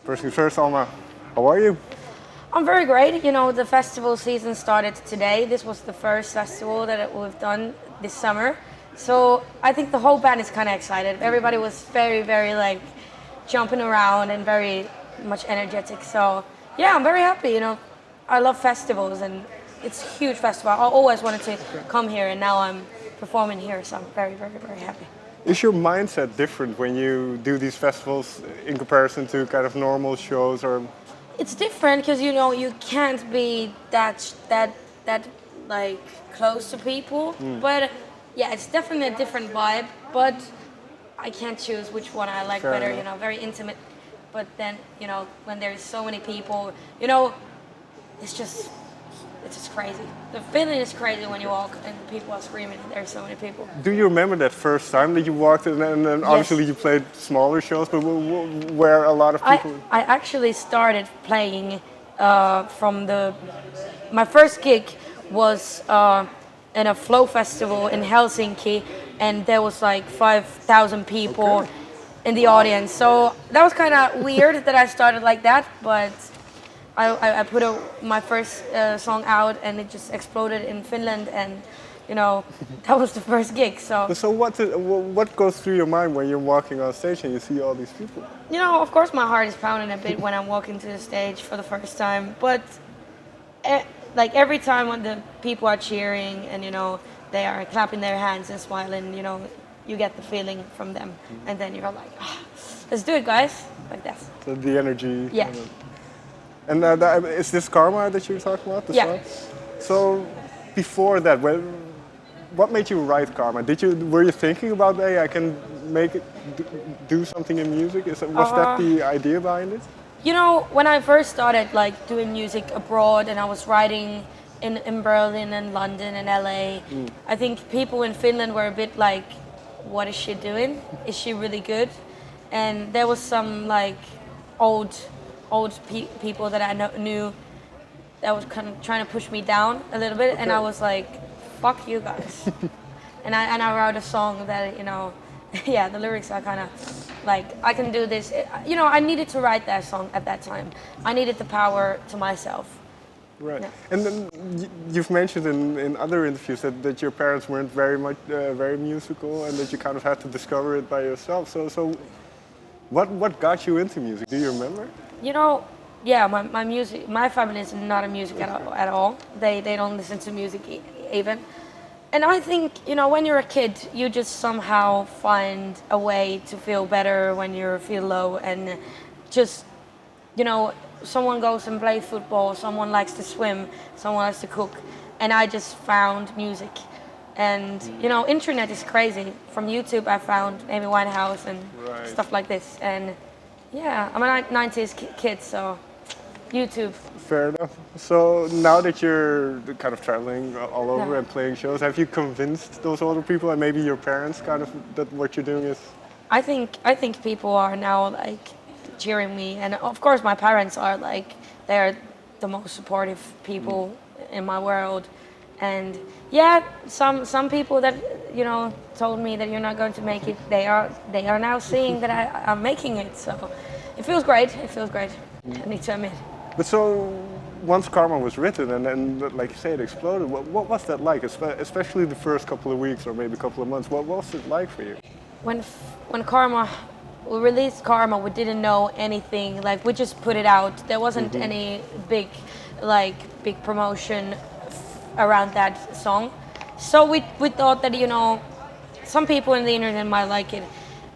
First things first, Alma, how are you? I'm very great. You know, the festival season started today. This was the first festival that we've done this summer. So I think the whole band is kind of excited. Everybody was very like jumping around and very much energetic. So yeah, I'm very happy. You know, I love festivals and it's a huge festival. I always wanted to come here and now I'm performing here. So I'm very happy. Is your mindset different when you do these festivals in comparison to kind of normal shows or? It's different because you know you can't be that like close to people. But yeah, it's definitely a different vibe. But I can't choose which one I like Fair better. enough. You know, very intimate. But then you know when there's so many people, you know, it's just crazy. The feeling is crazy when you walk and people are screaming. There's so many people. Do you remember that first time that you walked in and then obviously you played smaller shows, but where a lot of people? I actually started playing my first gig was in a flow festival in Helsinki, and there was like 5,000 people Okay. in the audience. So that was kind of weird that I started like that, but I put my first song out and it just exploded in Finland, and you know that was the first gig. So So what goes through your mind when you're walking on stage and you see all these people? you know, of course, my heart is pounding a bit when I'm walking to the stage for the first time. But like every time when the people are cheering and you know they are clapping their hands and smiling, you know, you get the feeling from them, and then you're like, ah, let's do it, guys, like that. So the energy. Yeah. And is this Karma that you're talking about? The Yeah. song? So before that, what made you write Karma? Were you thinking about, hey, I can make it do something in music? Was that the idea behind it? You know, when I first started like doing music abroad and I was writing in Berlin and London and LA, I think people in Finland were a bit like, what is she doing? Is she really good? And there was some like old people that I knew that was kind of trying to push me down a little bit, and I was like, fuck you guys. and I wrote a song that, you know, yeah, the lyrics are kind of like, I can do this. You know, I needed to write that song at that time. I needed the power to myself. Right. Yeah. And then you've mentioned in other interviews that your parents weren't very musical and that you kind of had to discover it by yourself. So what got you into music? Do you remember? You know, yeah, my family is not a music at all. They don't listen to music even. And I think, you know, when you're a kid, you just somehow find a way to feel better when you feel low, and just, you know, someone goes and plays football, someone likes to swim, someone likes to cook, and I just found music. And, you know, internet is crazy. From YouTube, I found Amy Winehouse and Right. stuff like this. And yeah, I'm a 90s kid, so YouTube. Fair enough. So now that you're kind of traveling all over Yeah. and playing shows, have you convinced those older people and maybe your parents kind of that what you're doing is? I think people are now like cheering me, and of course my parents are like, they're the most supportive people in my world. And yeah, some people that, you know, told me that you're not going to make it, they are now seeing that I'm making it. So it feels great. It feels great. I need to admit. But so once Karma was written and then, like you say, it exploded, what was that like? Especially the first couple of weeks or maybe a couple of months. What was it like for you? When Karma, we released Karma, we didn't know anything. Like, we just put it out. There wasn't any big promotion around that song. So we thought that, you know, some people in the internet might like it,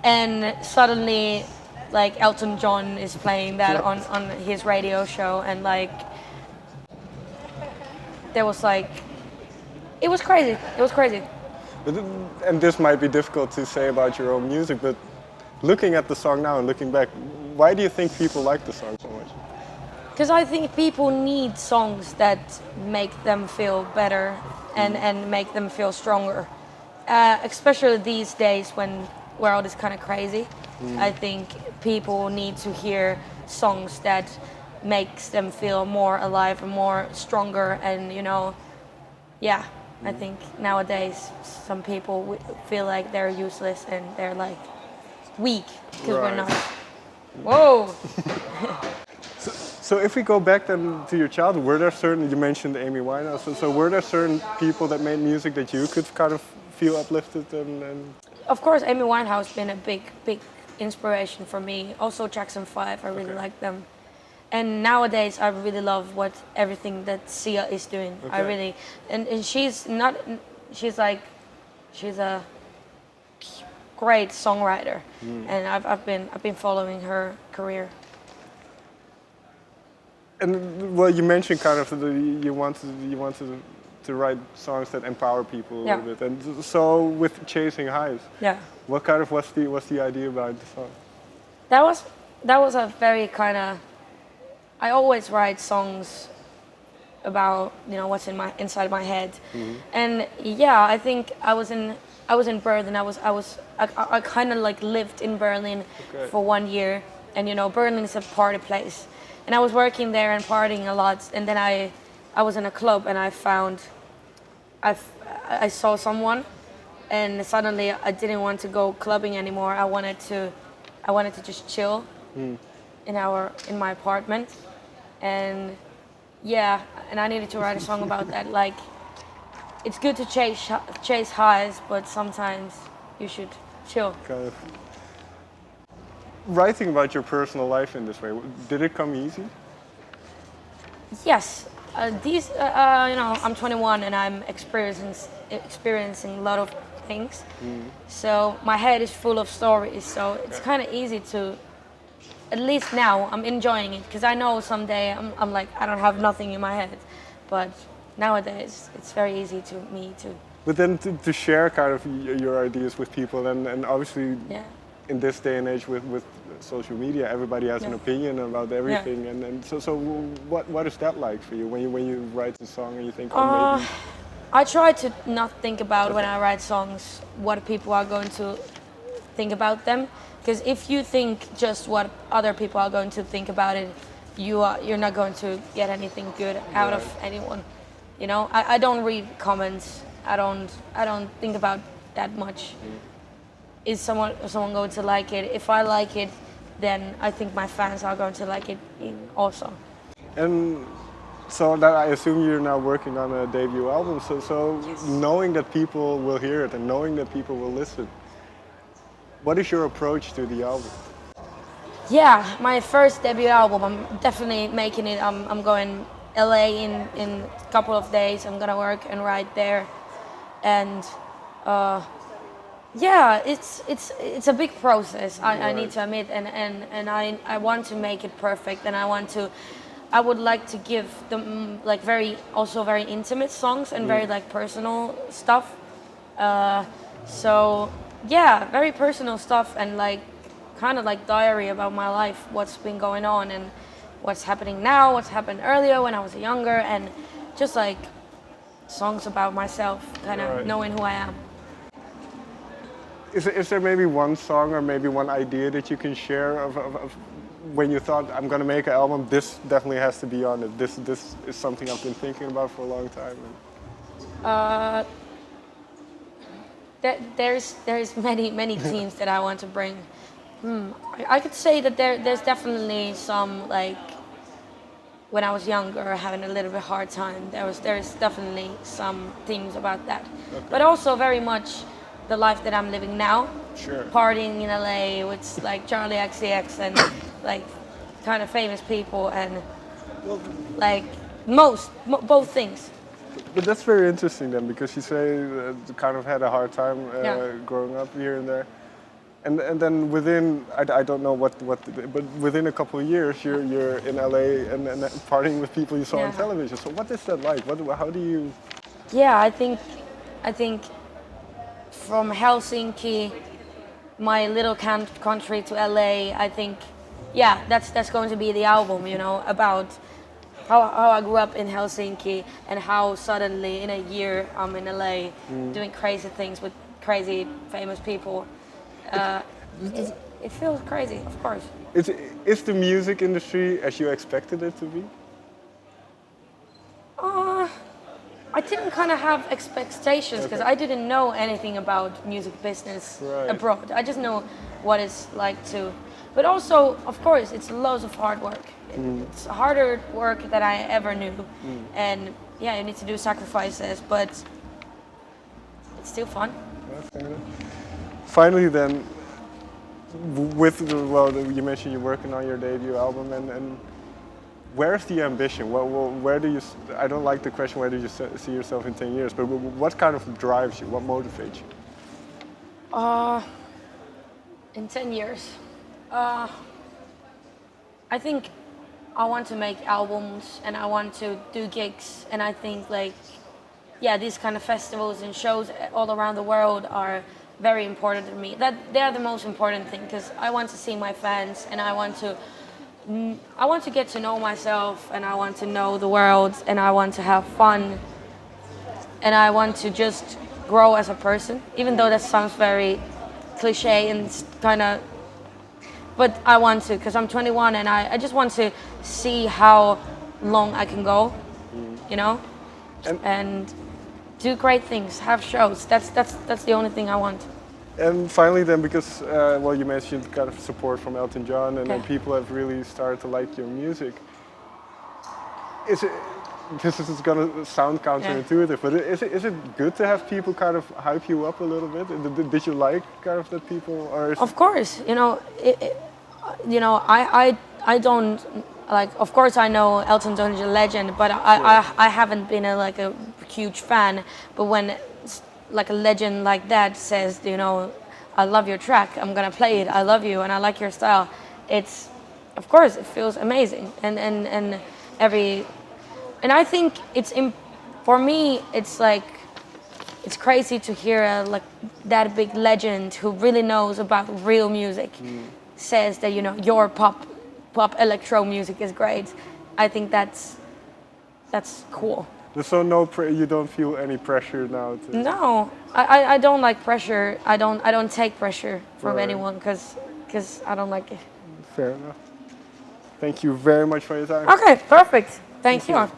and suddenly like Elton John is playing that on his radio show, and like there was like, it was crazy. It was crazy. And this might be difficult to say about your own music, but looking at the song now and looking back, why do you think people like the song so much? Because I think people need songs that make them feel better and make them feel stronger. Especially these days when world is kind of crazy. I think people need to hear songs that makes them feel more alive and more stronger, and you know, yeah, I think nowadays some people feel like they're useless and they're like weak because we're Right. not. Whoa. So if we go back then to your childhood, were there certain, you mentioned Amy Winehouse, so were there certain people that made music that you could kind of feel uplifted and... Of course, Amy Winehouse been a big inspiration for me. Also Jackson 5, I really like them. And nowadays, I really love everything that Sia is doing. I really, and she's a great songwriter, and I've been following her career. And well, you mentioned kind of you wanted to write songs that empower people a little bit, and so with Chasing Highs, what kind of what's the idea behind the song? That was a very kind of. I always write songs about what's inside my head, and I think I was in Berlin. I kind of like lived in Berlin for 1 year, and Berlin is a party place, and I was working there and partying a lot, and then I was in a club and I saw someone, and suddenly I didn't want to go clubbing anymore. I wanted to just chill in my apartment, and I needed to write a song about that. Like, it's good to chase highs, but sometimes you should chill. Kind of. Writing about your personal life in this way, did it come easy? Yes. I'm 21 and I'm experiencing a lot of things. So my head is full of stories. So it's kind of easy to, at least now, I'm enjoying it, because I know someday I'm like, I don't have nothing in my head. But nowadays, it's very easy to me to. But then to share kind of your ideas with people, and obviously in this day and age with social media, everybody has an opinion about everything. And so what is that like for you when you write a song and you think, oh, maybe... I try to not think about when I write songs what people are going to think about them. Because if you think just what other people are going to think about it, you're not going to get anything good out of anyone. I don't read comments. I don't think about that much. Is someone going to like it? If I like it, then I think my fans are going to like it also. And so that I assume you're now working on a debut album. So knowing that people will hear it and knowing that people will listen, what is your approach to the album? Yeah, my first debut album. I'm definitely making it. I'm going LA in a couple of days. I'm gonna work and write there, and it's a big process. I need to admit, and I want to make it perfect, and I would like to give them like very intimate songs and very like personal stuff. Very personal stuff, and like kind of like diary about my life, what's been going on and what's happening now, what's happened earlier when I was younger, and just like songs about myself, kind of knowing who I am. Is there maybe one song or maybe one idea that you can share of when you thought, I'm going to make an album, this definitely has to be on it, this is something I've been thinking about for a long time? There's many themes that I want to bring. I could say that there's definitely some, like, when I was younger, having a little bit hard time. There's definitely some themes about that, but also very much the life that I'm living now. Sure. Partying in LA with like Charlie XCX and like kind of famous people and like both things. But that's very interesting then, because you say you kind of had a hard time growing up here and there. And then within, I don't know what, but within a couple of years, you're in LA and partying with people you saw on television. So what is that like? How do you? Yeah, I think from Helsinki, my little country, to LA, I think, that's going to be the album, about how I grew up in Helsinki and how suddenly in a year I'm in LA doing crazy things with crazy famous people. It feels crazy, of course. Is the music industry as you expected it to be? I didn't kind of have expectations because I didn't know anything about music business abroad. I just know what it's like to But also, of course, it's loads of hard work. It's harder work than I ever knew. And yeah, you need to do sacrifices, but it's still fun. Finally, then, with you mentioned you're working on your debut album, and where's the ambition? Where do you? I don't like the question. Where do you see yourself in 10 years? But what kind of drives you? What motivates you? In 10 years, I think I want to make albums and I want to do gigs, and I think like, yeah, these kind of festivals and shows all around the world are very important to me. That they are the most important thing, because I want to see my fans, and I want to get to know myself, and I want to know the world, and I want to have fun, and I want to just grow as a person, even though that sounds very cliche and kind of, but I want to, because I'm 21 and I just want to see how long I can go, you know, and do great things, have shows. That's the only thing I want. And finally, then, because you mentioned kind of support from Elton John, and then people have really started to like your music. This is going to sound counterintuitive, but is it good to have people kind of hype you up a little bit? Did you like kind of that people are? Of course, I don't like. Of course, I know Elton John is a legend, but I haven't been a huge fan. But when like a legend like that says, I love your track, I'm gonna play it. I love you, and I like your style. Of course, it feels amazing, and I think for me, it's like, it's crazy to hear that big legend who really knows about real music says that your pop electro music is great. I think that's cool. So you don't feel any pressure now? No, I don't like pressure. I don't take pressure from anyone because I don't like it. Fair enough. Thank you very much for your time. Okay, perfect. Thank you.